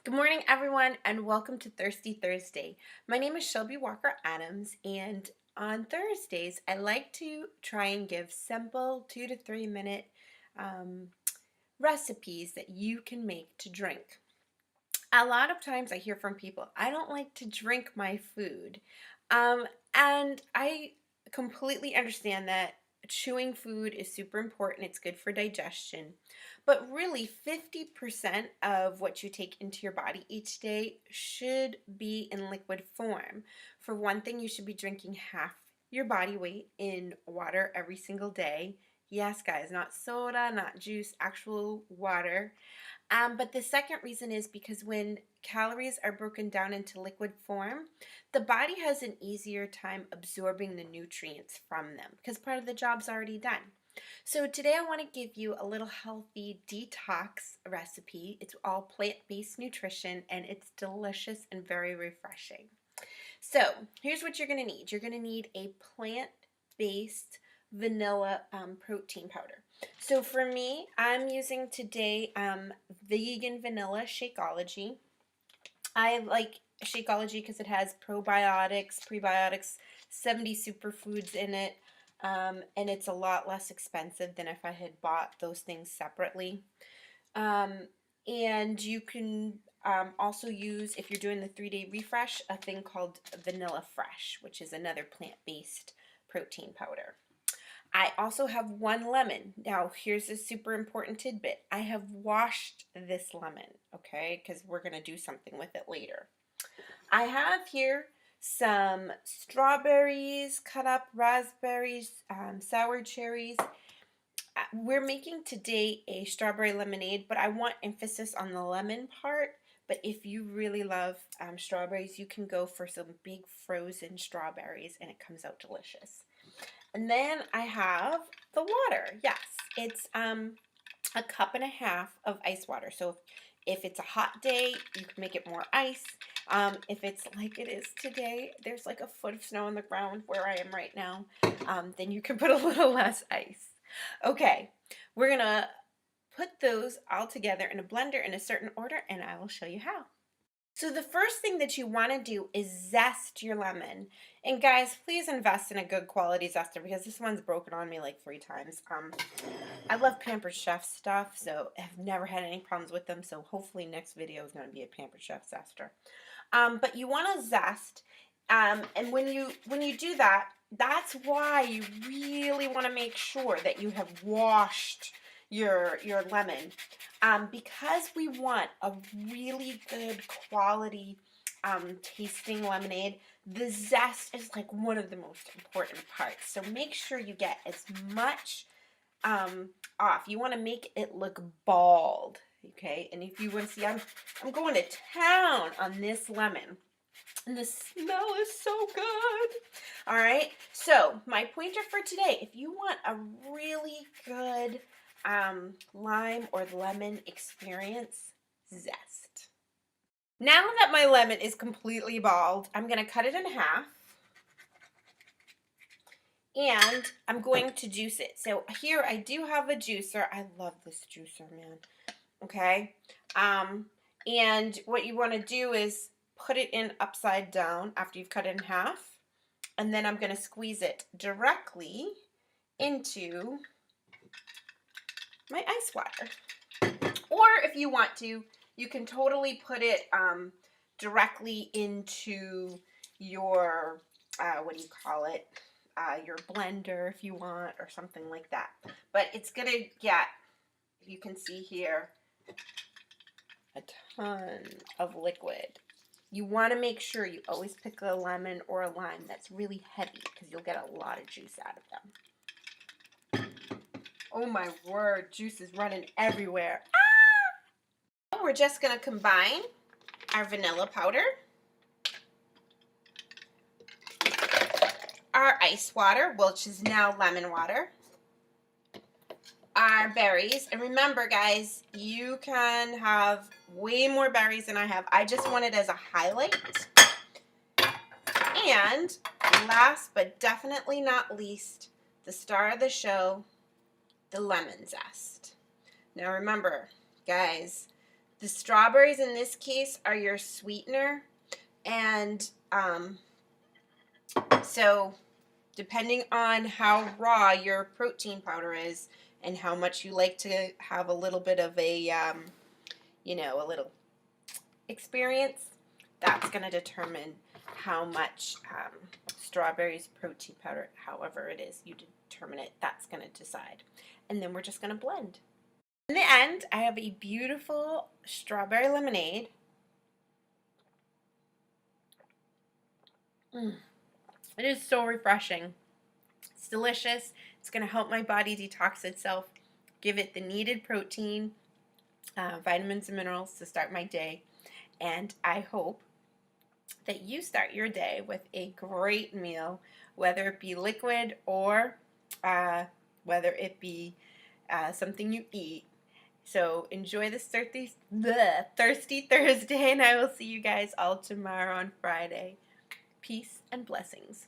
Good morning, everyone, and welcome to Thirsty Thursday. My name is Shelby Walker Adams, and on Thursdays, I like to try and give simple 2 to 3 minute um, recipes that you can make to drink. A lot of times I hear from people, I don't like to drink my food. Um, and I completely understand that chewing food is super important. It's good for digestion. But really, 50% of what you take into your body each day should be in liquid form. For one thing, you should be drinking half your body weight in water every single day. Yes, guys, not soda, not juice, actual water. But the second reason is because when calories are broken down into liquid form, the body has an easier time absorbing the nutrients from them because part of the job's already done. So today I want to give you a little healthy detox recipe. It's all plant-based nutrition and it's delicious and very refreshing. So here's what you're going to need. You're going to need a plant-based vanilla protein powder. So for me, I'm using today vegan vanilla Shakeology. I like Shakeology because it has probiotics, prebiotics, 70 superfoods in it, and it's a lot less expensive than if I had bought those things separately. Um, and you can also use, if you're doing the 3-day refresh, a thing called Vanilla Fresh, which is another plant-based protein powder. I also have 1 lemon. Now, here's a super important tidbit. I have washed this lemon, okay, because we're going to do something with it later. I have here some strawberries, cut up raspberries, sour cherries. We're making today a strawberry lemonade, but I want emphasis on the lemon part. But if you really love strawberries, you can go for some big frozen strawberries and it comes out delicious. And then I have the water. Yes, it's a cup and a half of ice water. So if it's a hot day, you can make it more ice. If it's like it is today, there's like a foot of snow on the ground where I am right now, then you can put a little less ice. Okay, we're gonna put those all together in a blender in a certain order and I will show you how. So the first thing that you want to do is zest your lemon. And guys, please invest in a good quality zester because this one's broken on me like 3 times. I love Pampered Chef stuff, so I've never had any problems with them. So hopefully next video is going to be a Pampered Chef zester. But you want to zest, and when you do that, that's why you really want to make sure that you have washed your lemon, because we want a really good quality tasting lemonade. The zest is like one of the most important parts. So make sure you get as much off. You want to make it look bald, okay? And if you want to see, I'm going to town on this lemon. And the smell is so good. All right. So my pointer for today, if you want a really good lime or lemon experience, zest. Now that my lemon is completely bald, I'm going to cut it in half. And I'm going to juice it. So here I do have a juicer. I love this juicer, man. Okay. And what you want to do is put it in upside down after you've cut it in half. And then I'm going to squeeze it directly into my ice water. Or if you want to, you can totally put it directly into your, what do you call it? Your blender if you want, or something like that. But it's going to get, you can see here, a ton of liquid. You want to make sure you always pick a lemon or a lime that's really heavy because you'll get a lot of juice out of them. Oh my word, juice is running everywhere. Ah! We're just going to combine our vanilla powder, our ice water, which is now lemon water, our berries. And remember, guys, you can have way more berries than I have. I just want it as a highlight. And last but definitely not least, the star of the show, the lemon zest. Now remember, guys, The strawberries in this case are your sweetener, and so depending on how raw your protein powder is and how much you like to have a little bit of a, a little experience, that's going to determine how much strawberries, protein powder, however it is you determine it, that's going to decide. And then we're just going to blend. In the end, I have a beautiful strawberry lemonade. It is so refreshing. It's delicious. It's going to help my body detox itself, give it the needed protein, vitamins and minerals to start my day. And I hope that you start your day with a great meal, whether it be liquid or whether it be something you eat. So enjoy this Thirsty Thursday, and I will see you guys all tomorrow on Friday. Peace and blessings.